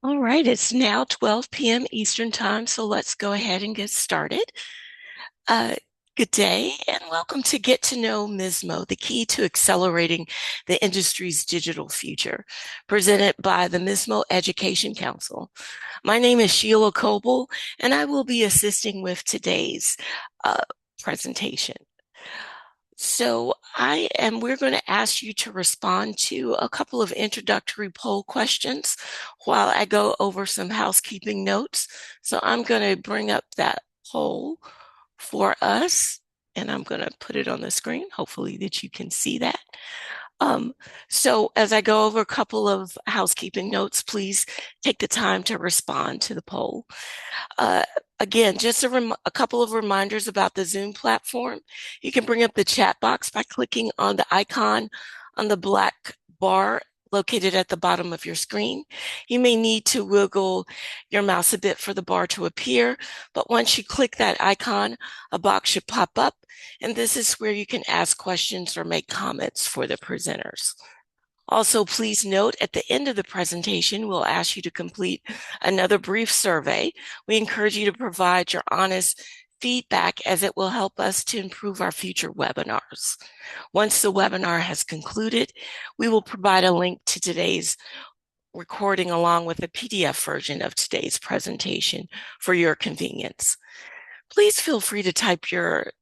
All right, it's now 12 p.m. Eastern Time, so let's go ahead and get started. Uh, Good day, and welcome to Get to Know MISMO, the key to accelerating the industry's digital future, presented by the MISMO Education Council. My name is Sheila Coble, and I will be assisting with today's uh, presentation. We're going to ask you to respond to a couple of introductory poll questions while I go over some housekeeping notes. So I'm going to bring up that poll for us, and I'm going to put it on the screen, hopefully that you can see that. Um, so as I go over a couple of housekeeping notes, please take the time to respond to the poll. Uh, Again, just a couple of reminders about the Zoom platform. You can bring up the chat box by clicking on the icon on the black bar located at the bottom of your screen. You may need to wiggle your mouse a bit for the bar to appear, but once you click that icon, a box should pop up, and this is where you can ask questions or make comments for the presenters. Also, please note at the end of the presentation, we'll ask you to complete another brief survey. We encourage you to provide your honest feedback as it will help us to improve our future webinars. Once the webinar has concluded, we will provide a link to today's recording along with a PDF version of today's presentation for your convenience. Please feel free to type your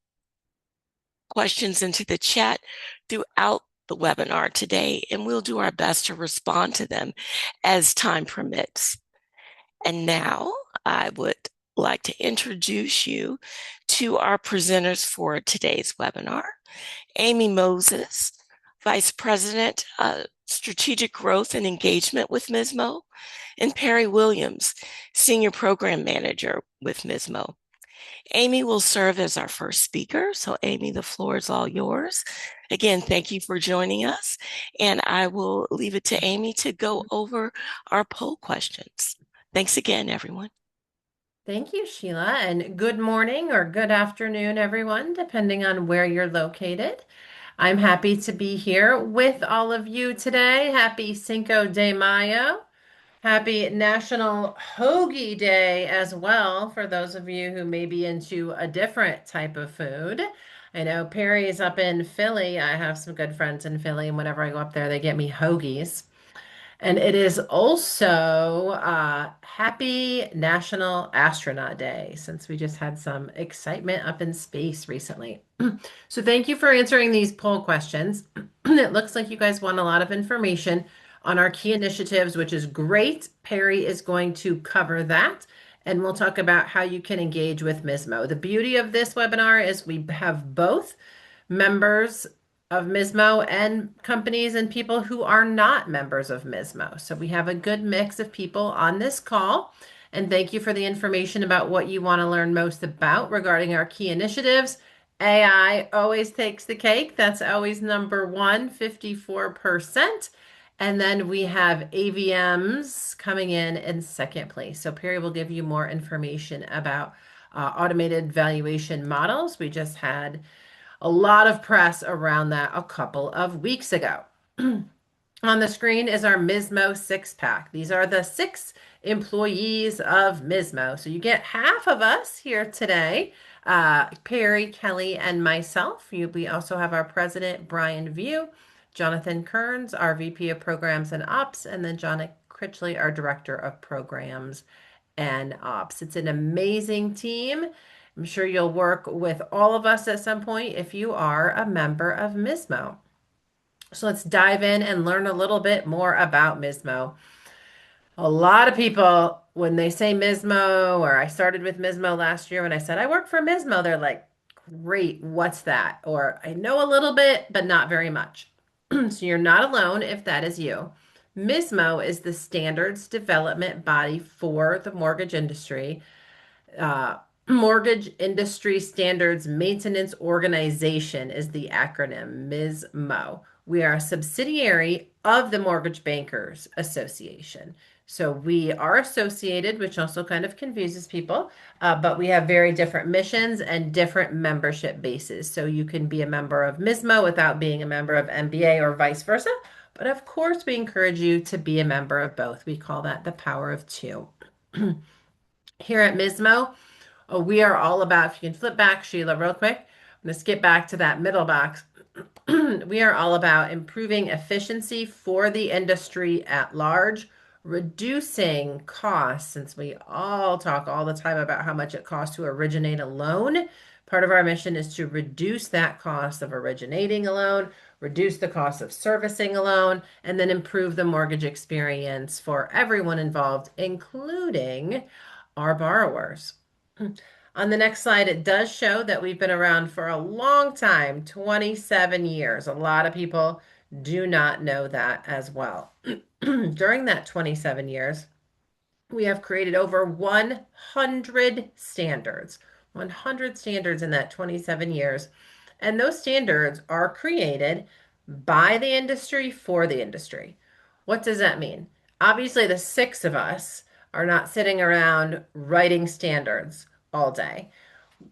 questions into the chat throughout the webinar today, and we'll do our best to respond to them as time permits. And now I would like to introduce you to our presenters for today's webinar. Amy Moses, Vice President, Strategic Growth and Engagement with MISMO, and Perry Williams, Senior Program Manager with MISMO. Amy will serve as our first speaker. So Amy, the floor is all yours. Again, thank you for joining us. And I will leave it to Amy to go over our poll questions. Thanks again, everyone. Thank you, Sheila, and good morning or good afternoon, everyone, depending on where you're located. I'm happy to be here with all of you today. Happy Cinco de Mayo. Happy National Hoagie Day as well for those of you who may be into a different type of food. I know Perry is up in Philly. I have some good friends in Philly, and whenever I go up there, they get me hoagies. And it is also Happy National Astronaut Day, since we just had some excitement up in space recently. So thank you for answering these poll questions. It looks like you guys want a lot of information on our key initiatives, which is great. Perry is going to cover that, and we'll talk about how you can engage with MISMO. The beauty of this webinar is we have both members of MISMO and companies and people who are not members of MISMO. So we have a good mix of people on this call. And thank you for the information about what you want to learn most about regarding our key initiatives. AI always takes the cake. That's always number one, 54%. And then we have AVMs coming in second place. So Perry will give you more information about automated valuation models. We just had a lot of press around that a couple of weeks ago. On the screen is our MISMO six pack. These are the 6 employees of MISMO. So you get half of us here today, Perry, Kelly, and myself. We also have our president, Brian View, Jonathan Kearns, our VP of Programs and Ops, and then John Critchley, our Director of Programs and Ops. It's an amazing team. I'm sure you'll work with all of us at some point if you are a member of MISMO. So let's dive in and learn a little bit more about MISMO. A lot of people, when they say MISMO, or I started with MISMO last year, when I said I work for MISMO, they're like, great, what's that? Or I know a little bit, but not very much. So you're not alone if that is you. MISMO is the standards development body for the mortgage industry. Mortgage Industry Standards Maintenance Organization is the acronym MISMO. We are a subsidiary of the Mortgage Bankers Association. So we are associated, which also kind of confuses people, but we have very different missions and different membership bases. So you can be a member of MISMO without being a member of MBA or vice versa, But of course, we encourage you to be a member of both. We call that the power of two. Here at MISMO, we are all about, if you can flip back, Sheila, real quick. I'm going to skip back to that middle box. We are all about improving efficiency for the industry at large, reducing costs, since we all talk all the time about how much it costs to originate a loan. Part of our mission is to reduce that cost of originating a loan, reduce the cost of servicing a loan, and then improve the mortgage experience for everyone involved, including our borrowers. On the next slide, it does show that we've been around for a long time, 27 years. A lot of people do not know that as well. During that 27 years, we have created over 100 standards, 100 standards in that 27 years. And those standards are created by the industry for the industry. What does that mean? Obviously, the six of us are not sitting around writing standards all day.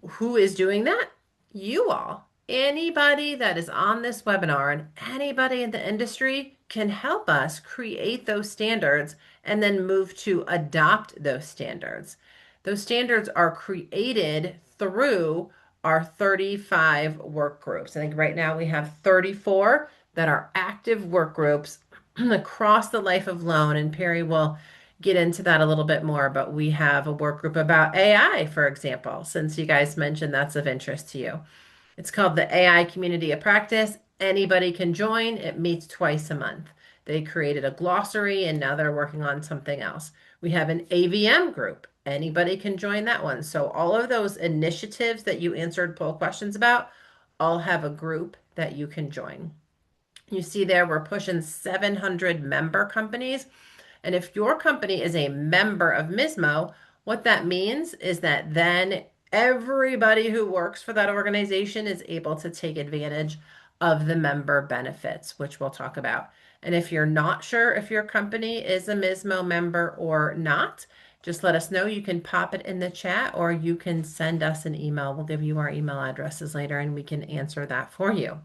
Who is doing that? You all. Anybody that is on this webinar and anybody in the industry can help us create those standards and then move to adopt those standards. Those standards are created through our 35 work groups. I think right now we have 34 that are active work groups across the life of loan, and Perry will get into that a little bit more, but we have a work group about AI, for example, since you guys mentioned that's of interest to you. It's called the AI Community of Practice. Anybody can join. It meets twice a month. They created a glossary and now they're working on something else. We have an AVM group. Anybody can join that one. So all of those initiatives that you answered poll questions about all have a group that you can join. You see there, we're pushing 700 member companies. And if your company is a member of MISMO, what that means is that then everybody who works for that organization is able to take advantage of the member benefits, which we'll talk about. And if you're not sure if your company is a MISMO member or not, just let us know. You can pop it in the chat or you can send us an email. We'll give you our email addresses later and we can answer that for you.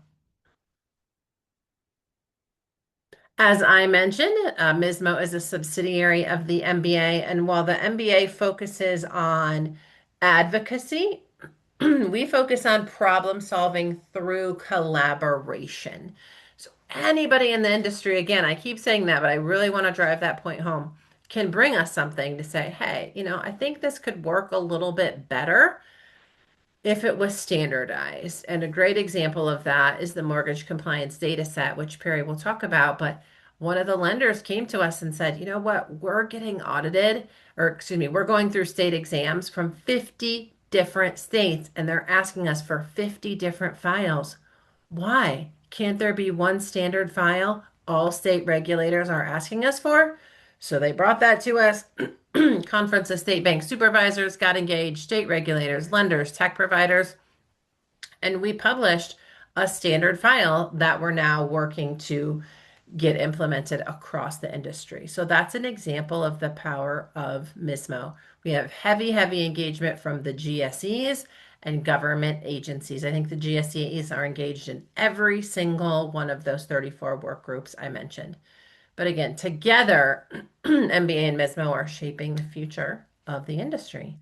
As I mentioned, MISMO is a subsidiary of the MBA, and while the MBA focuses on advocacy, we focus on problem solving through collaboration. So anybody in the industry, again, I keep saying that, but I really want to drive that point home, can bring us something to say, hey, I think this could work a little bit better if it was standardized. And a great example of that is the mortgage compliance data set, which Perry will talk about. But one of the lenders came to us and said, you know what, we're getting audited, or excuse me, we're going through state exams from 50 different states, and they're asking us for 50 different files. Why? Can't there be one standard file all state regulators are asking us for? So they brought that to us. Conference of State Bank Supervisors got engaged, state regulators, lenders, tech providers, and we published a standard file that we're now working to get implemented across the industry. So that's an example of the power of MISMO. We have heavy, heavy engagement from the GSEs and government agencies. I think the GSEs are engaged in every single one of those 34 work groups I mentioned. But again, together, MBA and MISMO are shaping the future of the industry.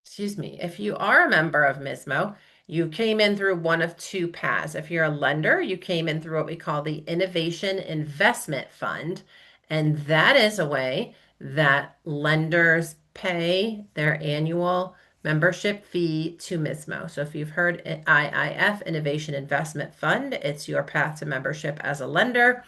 Excuse me. If you are a member of MISMO, you came in through one of two paths. If you're a lender, you came in through what we call the Innovation Investment Fund, and that is a way that lenders pay their annual membership fee to MISMO. So if you've heard IIF, Innovation Investment Fund, it's your path to membership as a lender.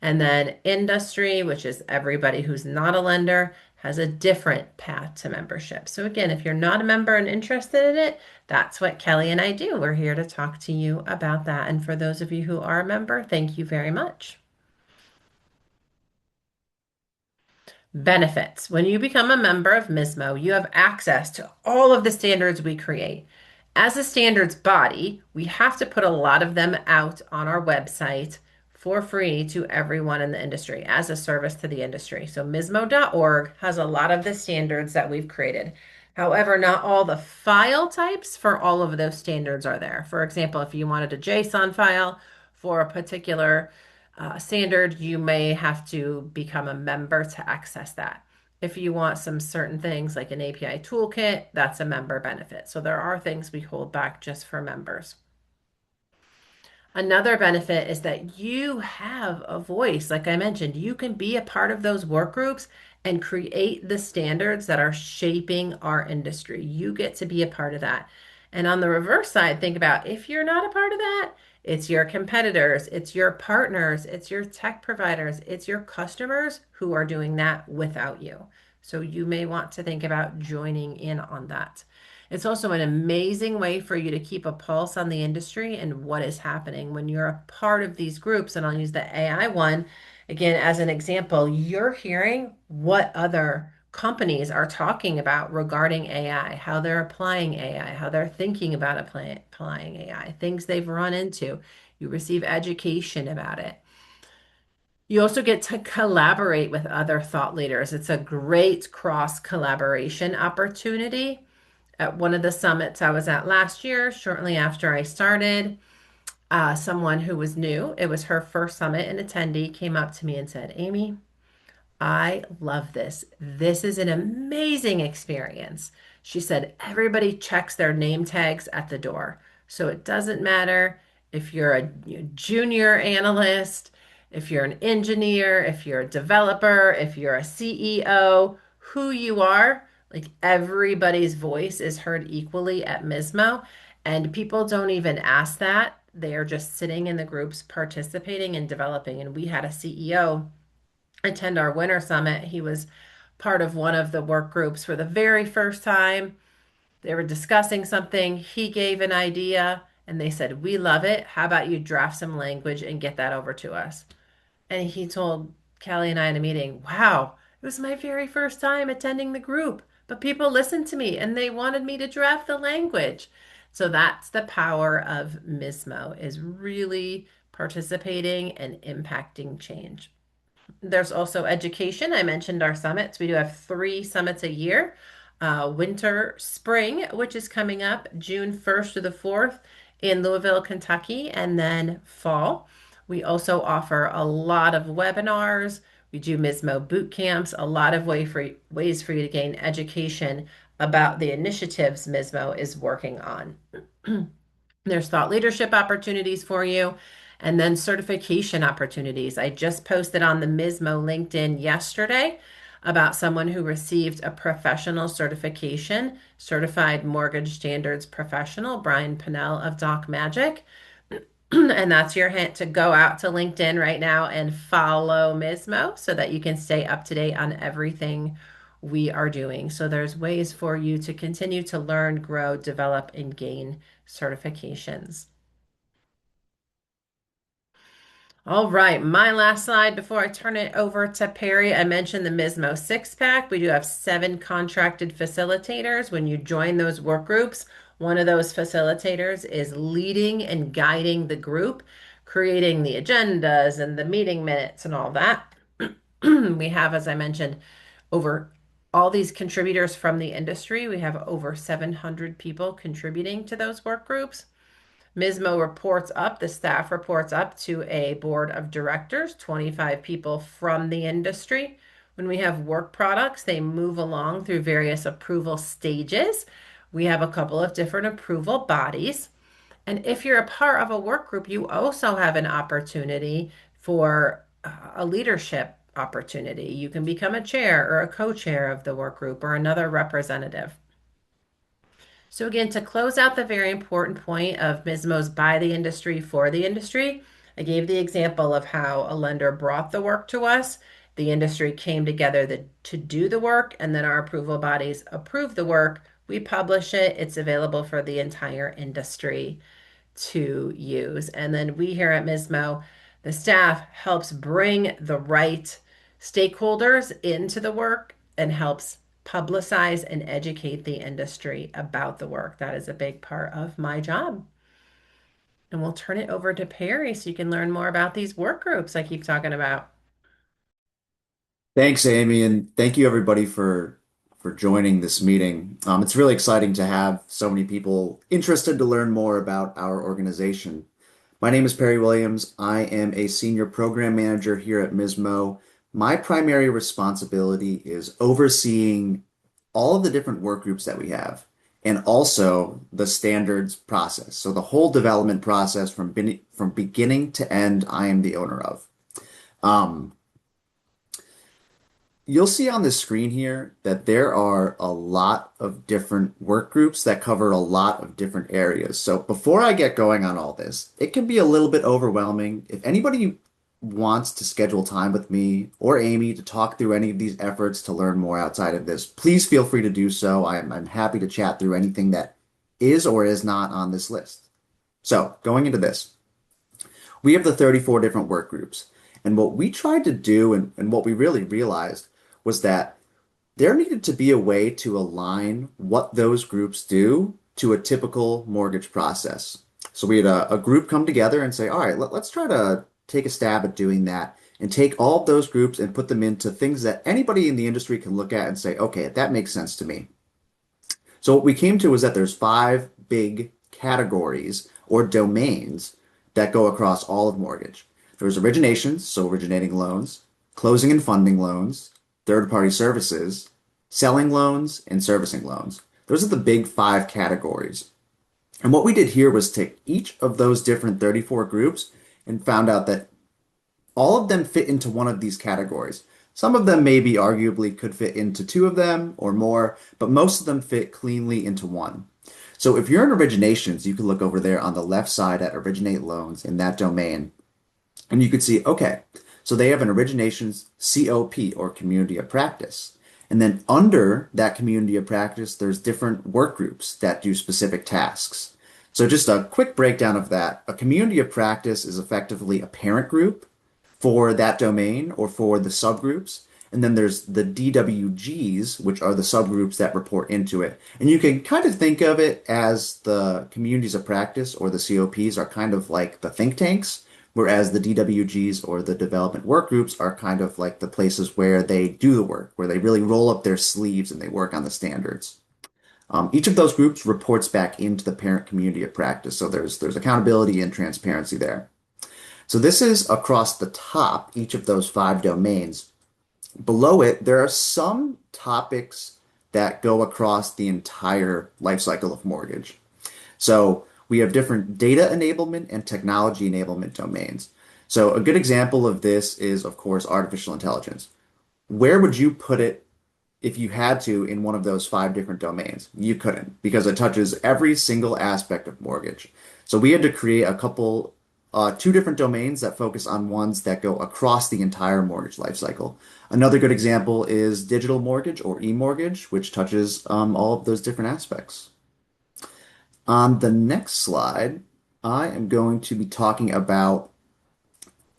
And then industry, which is everybody who's not a lender, has a different path to membership. So again, if you're not a member and interested in it, that's what Kelly and I do. We're here to talk to you about that. And for those of you who are a member, thank you very much. Benefits. When you become a member of MISMO, you have access to all of the standards we create. As a standards body, we have to put a lot of them out on our website for free to everyone in the industry as a service to the industry. So MISMO.org has a lot of the standards that we've created. However, not all the file types for all of those standards are there. For example, if you wanted a JSON file for a particular standard, you may have to become a member to access that. If you want some certain things like an API toolkit, that's a member benefit. So there are things we hold back just for members. Another benefit is that you have a voice. Like I mentioned, you can be a part of those work groups and create the standards that are shaping our industry. You get to be a part of that. And on the reverse side, think about if you're not a part of that, it's your competitors, it's your partners, it's your tech providers, it's your customers who are doing that without you. So you may want to think about joining in on that. It's also an amazing way for you to keep a pulse on the industry and what is happening when you're a part of these groups. And I'll use the AI one again as an example. You're hearing what other companies are talking about regarding AI, how they're applying AI, how they're thinking about applying AI, things they've run into. You receive education about it. You also get to collaborate with other thought leaders. It's a great cross collaboration opportunity at one of the summits I was at last year, shortly after I started. Someone who was new, it was her first summit, an attendee came up to me and said, Amy, I love this. This is an amazing experience. She said, everybody checks their name tags at the door. So it doesn't matter if you're a junior analyst, if you're an engineer, if you're a developer, if you're a CEO, who you are, like everybody's voice is heard equally at MISMO. And people don't even ask that. They are just sitting in the groups participating and developing. And we had a CEO attend our winter summit. He was part of one of the work groups for the very first time. They were discussing something. He gave an idea and they said, we love it. How about you draft some language and get that over to us? And he told Callie and I in a meeting, wow, it was my very first time attending the group, but people listened to me and they wanted me to draft the language. So that's the power of MISMO is really participating and impacting change. There's also education. I mentioned our summits. We do have 3 summits a year. Winter, spring, which is coming up June 1st to the 4th in Louisville, Kentucky, and then fall. We also offer a lot of webinars. We do MISMO boot camps, a lot of ways for you to gain education about the initiatives MISMO is working on. There's thought leadership opportunities for you, and then certification opportunities. I just posted on the MISMO LinkedIn yesterday about someone who received a professional certification, Certified Mortgage Standards Professional, Brian Pinnell of Doc Magic. And that's your hint to go out to LinkedIn right now and follow MISMO so that you can stay up to date on everything we are doing. So there's ways for you to continue to learn, grow, develop, and gain certifications. All right, my last slide before I turn it over to Perry. I mentioned the MISMO six pack. We do have 7 contracted facilitators. When you join those work groups, one of those facilitators is leading and guiding the group, creating the agendas and the meeting minutes and all that. We have, as I mentioned, over all these contributors from the industry. We have over 700 people contributing to those work groups. MISMO reports up, the staff reports up to a board of directors, 25 people from the industry. When we have work products, they move along through various approval stages. We have a couple of different approval bodies. And if you're a part of a work group, you also have an opportunity for a leadership opportunity. You can become a chair or a co-chair of the work group or another representative. So again, to close out the very important point of MISMO's by the industry for the industry, I gave the example of how a lender brought the work to us. The industry came together to do the work, and then our approval bodies approve the work. We publish it. It's available for the entire industry to use. And then we here at MISMO, the staff helps bring the right stakeholders into the work and helps publicize and educate the industry about the work. That is a big part of my job. And we'll turn it over to Perry so you can learn more about these work groups I keep talking about. Thanks, Amy, and thank you everybody for for joining this meeting. It's really exciting to have so many people interested to learn more about our organization. My name is Perry Williams. I am a senior program manager here at MISMO. My primary responsibility is overseeing all of the different work groups that we have and also the standards process. So the whole development process from beginning to end, I am the owner of. Um, You'll see on the screen here that there are a lot of different work groups that cover a lot of different areas. So before I get going on all this, it can be a little bit overwhelming. If anybody wants to schedule time with me or Amy to talk through any of these efforts to learn more outside of this, please feel free to do so. I'm happy to chat through anything that is or is not on this list. So going into this, we have the 34 different work groups. And what we tried to do and what we really realized was that there needed to be a way to align what those groups do to a typical mortgage process. So we had a group come together and say, all right, let's try to take a stab at doing that and take all of those groups and put them into things that anybody in the industry can look at and say, okay, that makes sense to me. So what we came to is that there's five big categories or domains that go across all of mortgage. There's originations, so originating loans, closing and funding loans, third-party services, selling loans, and servicing loans. Those are the big five categories. And what we did here was take each of those different 34 groups and found out that all of them fit into one of these categories. Some of them maybe arguably could fit into two of them or more, but most of them fit cleanly into one. So if you're in originations, you can look over there on the left side at originate loans in that domain, and you could see, okay, so they have an originations COP or community of practice. And then under that community of practice, there's different work groups that do specific tasks. So just a quick breakdown of that. A community of practice is effectively a parent group for that domain or for the subgroups. And then there's the DWGs, which are the subgroups that report into it. And you can kind of think of it as the communities of practice or the COPs are kind of like the think tanks, whereas the DWGs or the development work groups are kind of like the places where they do the work, where they really roll up their sleeves and they work on the standards. Each of those groups reports back into the parent community of practice. So there's accountability and transparency there. So this is across the top, each of those five domains. Below it, there are some topics that go across the entire life cycle of mortgage. So we have different data enablement and technology enablement domains. So a good example of this is, of course, artificial intelligence. Where would you put it if you had to in one of those five different domains? You couldn't because it touches every single aspect of mortgage. So we had to create two different domains that focus on ones that go across the entire mortgage lifecycle. Another good example is digital mortgage or eMortgage, which touches all of those different aspects. On the next slide, I am going to be talking about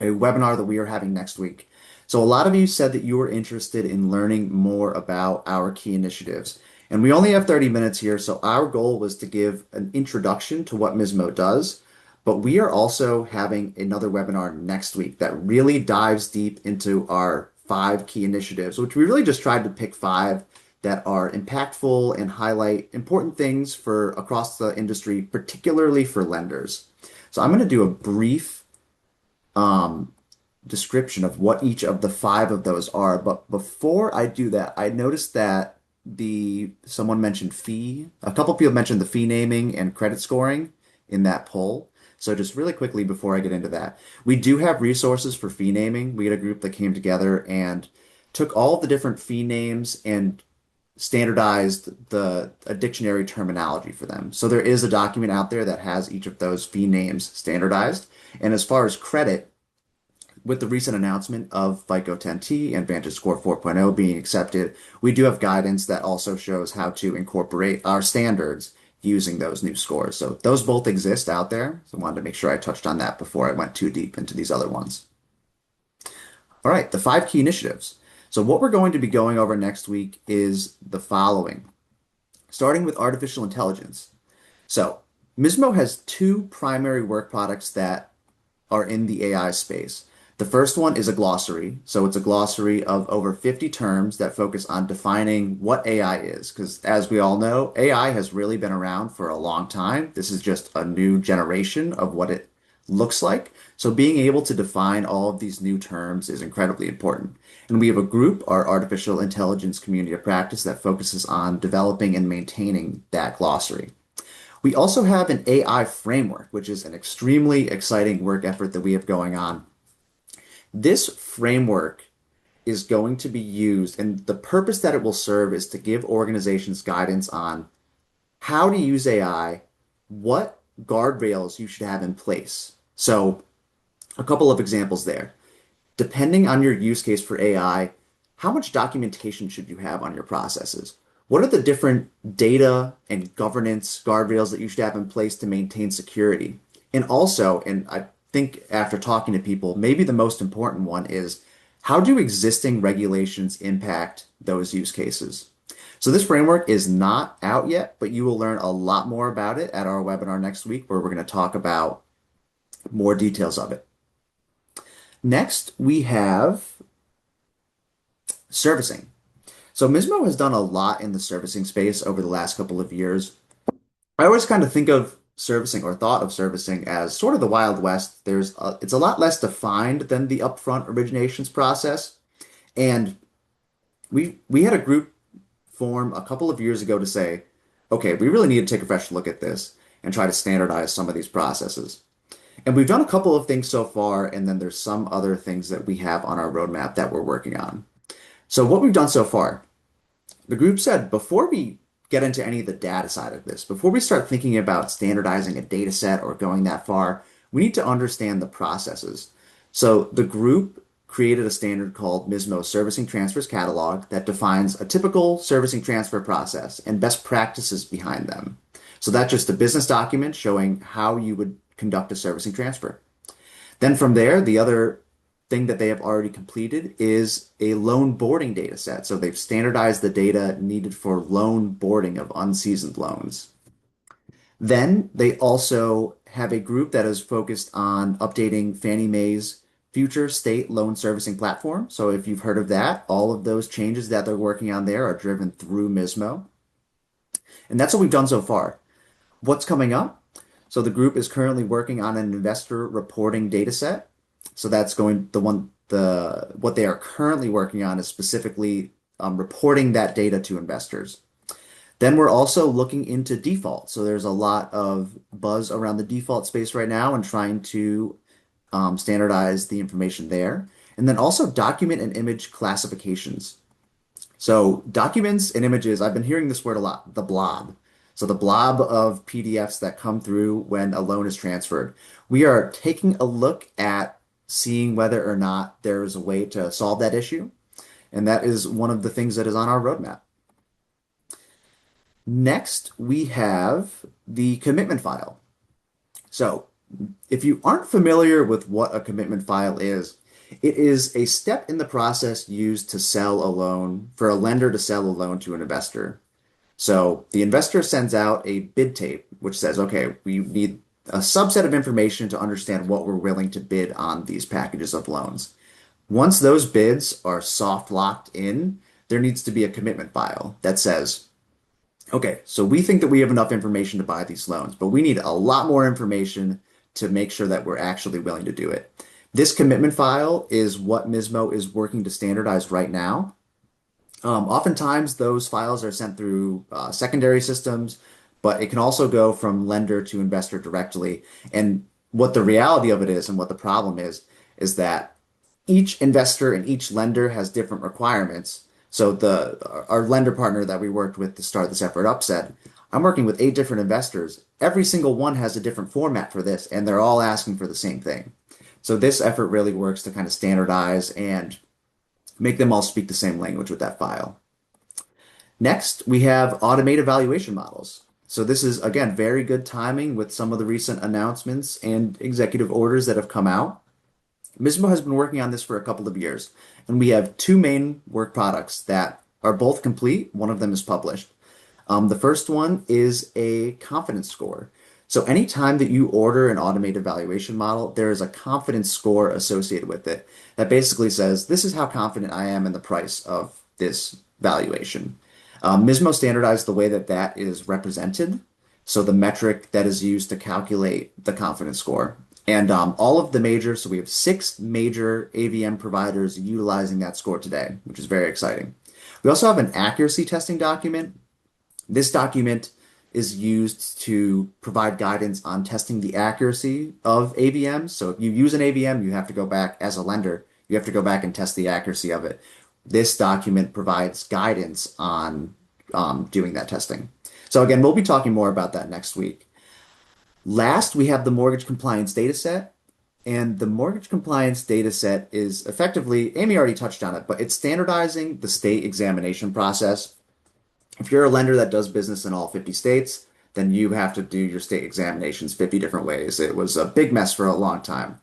a webinar that we are having next week. So a lot of you said that you were interested in learning more about our key initiatives. And we only have 30 minutes here, so our goal was to give an introduction to what MISMO does. But we are also having another webinar next week that really dives deep into our five key initiatives, which we really just tried to pick five that are impactful and highlight important things for across the industry, particularly for lenders. So I'm going to do a brief um, description of what each of the five of those are. But before I do that, I noticed that someone mentioned fee. A couple people mentioned the fee naming and credit scoring in that poll. So just really quickly before I get into that, we do have resources for fee naming. We had a group that came together and took all of the different fee names and standardized a dictionary terminology for them. So there is a document out there that has each of those fee names standardized. And as far as credit, with the recent announcement of FICO 10T and VantageScore 4.0 being accepted, we do have guidance that also shows how to incorporate our standards using those new scores. So those both exist out there. So I wanted to make sure I touched on that before I went too deep into these other ones. All right, the five key initiatives. So what we're going to be going over next week is the following, starting with artificial intelligence. So MISMO has two primary work products that are in the AI space. The first one is a glossary. So it's a glossary of over 50 terms that focus on defining what AI is. Because as we all know, AI has really been around for a long time. This is just a new generation of what it looks like. So being able to define all of these new terms is incredibly important. And we have a group, our artificial intelligence community of practice, that focuses on developing and maintaining that glossary. We also have an AI framework, which is an extremely exciting work effort that we have going on. This framework is going to be used, and the purpose that it will serve is to give organizations guidance on how to use AI, what guardrails you should have in place. So, a couple of examples there. Depending on your use case for AI, how much documentation should you have on your processes? What are the different data and governance guardrails that you should have in place to maintain security? And also, and I think after talking to people, maybe the most important one is how do existing regulations impact those use cases? So this framework is not out yet, but you will learn a lot more about it at our webinar next week, where we're going to talk about more details of it. Next, we have servicing. So MISMO has done a lot in the servicing space over the last couple of years. I always kind of think of servicing or thought of servicing as sort of the Wild West. It's a lot less defined than the upfront originations process. And we had a group form a couple of years ago to say, okay, we really need to take a fresh look at this and try to standardize some of these processes. And we've done a couple of things so far, and then there's some other things that we have on our roadmap that we're working on. So what we've done so far, the group said before we get into any of the data side of this, before we start thinking about standardizing a data set or going that far, we need to understand the processes. So the group created a standard called MISMO Servicing Transfers Catalog that defines a typical servicing transfer process and best practices behind them. So that's just a business document showing how you would conduct a servicing transfer. Then from there, the other thing that they have already completed is a loan boarding data set. So they've standardized the data needed for loan boarding of unseasoned loans. Then they also have a group that is focused on updating Fannie Mae's future state loan servicing platform. So if you've heard of that, all of those changes that they're working on there are driven through MISMO. And that's what we've done so far. What's coming up? So the group is currently working on an investor reporting data set. So that's what they are currently working on is specifically reporting that data to investors. Then we're also looking into default. So there's a lot of buzz around the default space right now and trying to standardize the information there. And then also document and image classifications. So documents and images, I've been hearing this word a lot, the blob. So the blob of PDFs that come through when a loan is transferred. We are taking a look at seeing whether or not there is a way to solve that issue. And that is one of the things that is on our roadmap. Next, we have the commitment file. So if you aren't familiar with what a commitment file is, it is a step in the process used to sell a loan, for a lender to sell a loan to an investor. So the investor sends out a bid tape, which says, okay, we need a subset of information to understand what we're willing to bid on these packages of loans. Once those bids are soft locked in, there needs to be a commitment file that says, okay, so we think that we have enough information to buy these loans, but we need a lot more information to make sure that we're actually willing to do it. This commitment file is what MISMO is working to standardize right now. Oftentimes, those files are sent through secondary systems, but it can also go from lender to investor directly. And what the reality of it is, and what the problem is that each investor and each lender has different requirements. So our lender partner that we worked with to start this effort up said, I'm working with 8 different investors. Every single one has a different format for this, and they're all asking for the same thing. So this effort really works to kind of standardize and make them all speak the same language with that file. Next, we have automated valuation models. So this is, again, very good timing with some of the recent announcements and executive orders that have come out. MISMO has been working on this for a couple of years, and we have 2 main work products that are both complete. One of them is published. The first one is a confidence score. So anytime that you order an automated valuation model, there is a confidence score associated with it that basically says, this is how confident I am in the price of this valuation. MISMO standardized the way that that is represented. So the metric that is used to calculate the confidence score. And all of the major, so we have 6 major AVM providers utilizing that score today, which is very exciting. We also have an accuracy testing document. This document is used to provide guidance on testing the accuracy of AVMs. So if you use an AVM, you have to go back as a lender, you have to go back and test the accuracy of it. This document provides guidance on doing that testing. So again, we'll be talking more about that next week. Last, we have the mortgage compliance data set. And the mortgage compliance data set is effectively, Amy already touched on it, but it's standardizing the state examination process. If you're a lender that does business in all 50 states, then you have to do your state examinations 50 different ways. It was a big mess for a long time.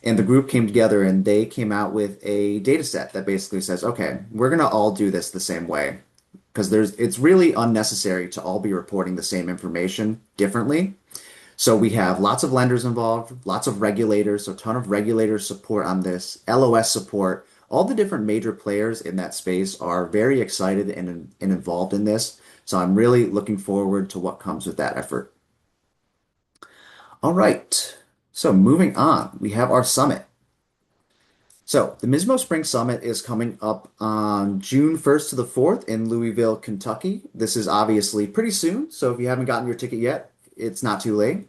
And the group came together and they came out with a data set that basically says, okay, we're going to all do this the same way because it's really unnecessary to all be reporting the same information differently. So we have lots of lenders involved, lots of regulators, so a ton of regulator support on this, LOS support. All the different major players in that space are very excited and involved in this. So I'm really looking forward to what comes with that effort. All right. So moving on, we have our summit. So the MISMO Spring Summit is coming up on June 1st to the 4th in Louisville, Kentucky. This is obviously pretty soon. So if you haven't gotten your ticket yet, it's not too late.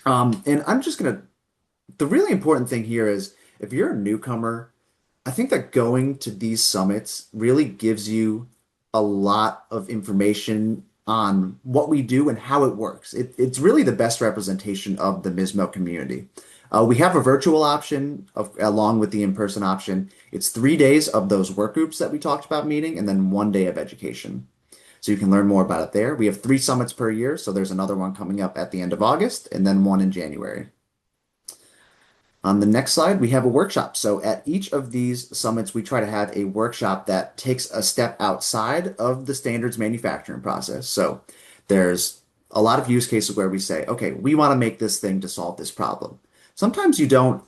And I'm just gonna, the really important thing here is if you're a newcomer, I think that going to these summits really gives you a lot of information on what we do and how it works. It's really the best representation of the MISMO community. We have a virtual option along with the in-person option. It's 3 days of those work groups that we talked about meeting and then 1 day of education. So you can learn more about it there. We have 3 summits per year, so there's another one coming up at the end of August and then one in January. On the next slide, we have a workshop. So at each of these summits, we try to have a workshop that takes a step outside of the standards manufacturing process. So there's a lot of use cases where we say, okay, we want to make this thing to solve this problem. Sometimes you haven't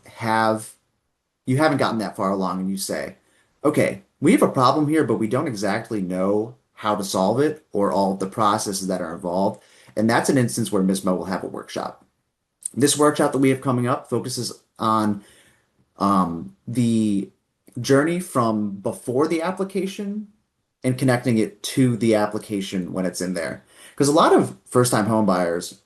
gotten that far along and you say, okay, we have a problem here, but we don't exactly know how to solve it or all of the processes that are involved. And that's an instance where MISMO will have a workshop. This workshop that we have coming up focuses on the journey from before the application and connecting it to the application when it's in there. Because a lot of first-time home buyers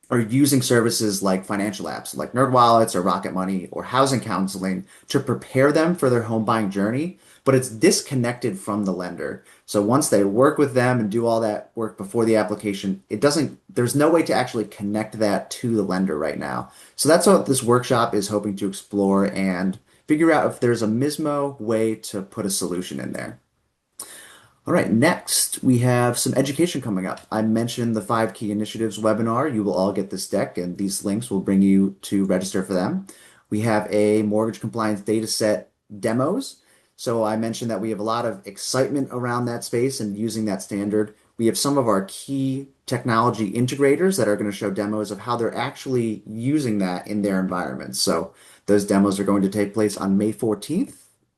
are using services like financial apps like NerdWallets or Rocket Money or housing counseling to prepare them for their home buying journey, but it's disconnected from the lender. So once they work with them and do all that work before the application, there's no way to actually connect that to the lender right now. So that's what this workshop is hoping to explore and figure out if there's a MISMO way to put a solution in there. All right, next we have some education coming up. I mentioned the 5 key initiatives webinar. You will all get this deck, and these links will bring you to register for them. We have a mortgage compliance data set demos. So I mentioned that we have a lot of excitement around that space and using that standard. We have some of our key technology integrators that are going to show demos of how they're actually using that in their environments. So those demos are going to take place on May 14th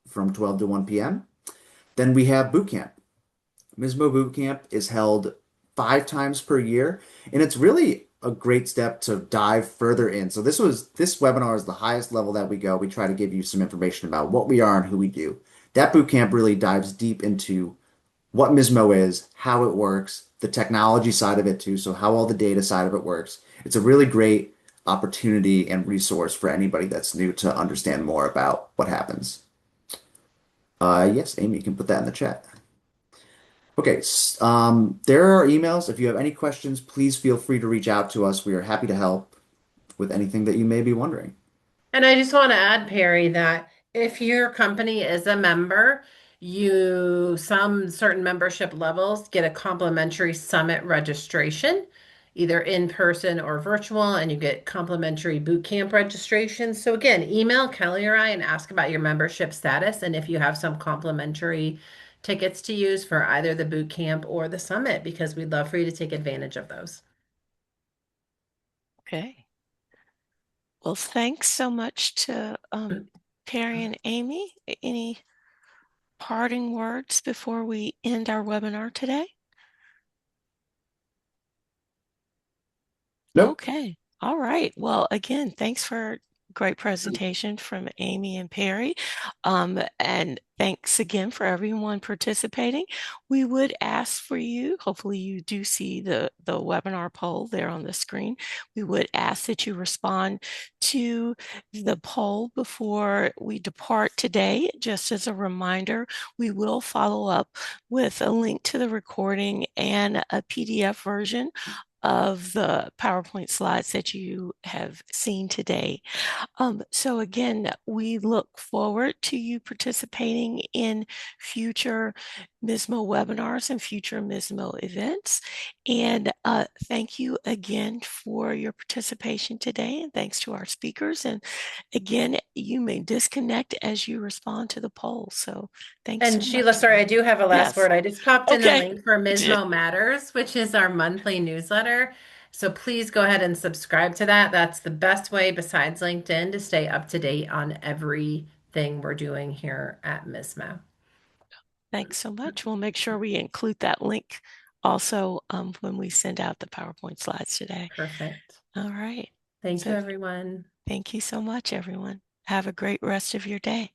from 12 to 1 p.m. Then we have boot camp. MISMO Bootcamp is held 5 times per year, and it's really a great step to dive further in. So this webinar is the highest level that we go. We try to give you some information about what we are and who we do. That bootcamp really dives deep into what MISMO is, how it works, the technology side of it too, so how all the data side of it works. It's a really great opportunity and resource for anybody that's new to understand more about what happens. Yes, Amy, you can put that in the chat. Okay, there are emails. If you have any questions, please feel free to reach out to us. We are happy to help with anything that you may be wondering. And I just want to add, Perry, that if your company is a member, some certain membership levels get a complimentary summit registration, either in person or virtual, and you get complimentary boot camp registration. So again, email Kelly or I and ask about your membership status and if you have some complimentary tickets to use for either the boot camp or the summit, because we'd love for you to take advantage of those. Okay. Well, thanks so much to Perry and Amy. Any parting words before we end our webinar today? Nope. Okay. All right. Well, again, thanks for great presentation from Amy and Perry. And thanks again for everyone participating. We would ask for you, hopefully you do see the webinar poll there on the screen. We would ask that you respond to the poll before we depart today. Just as a reminder, we will follow up with a link to the recording and a PDF version of the PowerPoint slides that you have seen today. So again, we look forward to you participating in future MISMO webinars and future MISMO events. And thank you again for your participation today. And thanks to our speakers. And again, you may disconnect as you respond to the poll. So thanks so And Sheila, much. sorry, I do have a last Yes. word. I just popped in the Okay. link for MISMO Matters, which is our monthly newsletter. So please go ahead and subscribe to that. That's the best way besides LinkedIn to stay up to date on everything we're doing here at MISMO. Thanks so much. We'll make sure we include that link also when we send out the PowerPoint slides today. Perfect. All right. Thank you, So everyone. thank you so much, everyone. Have a great rest of your day.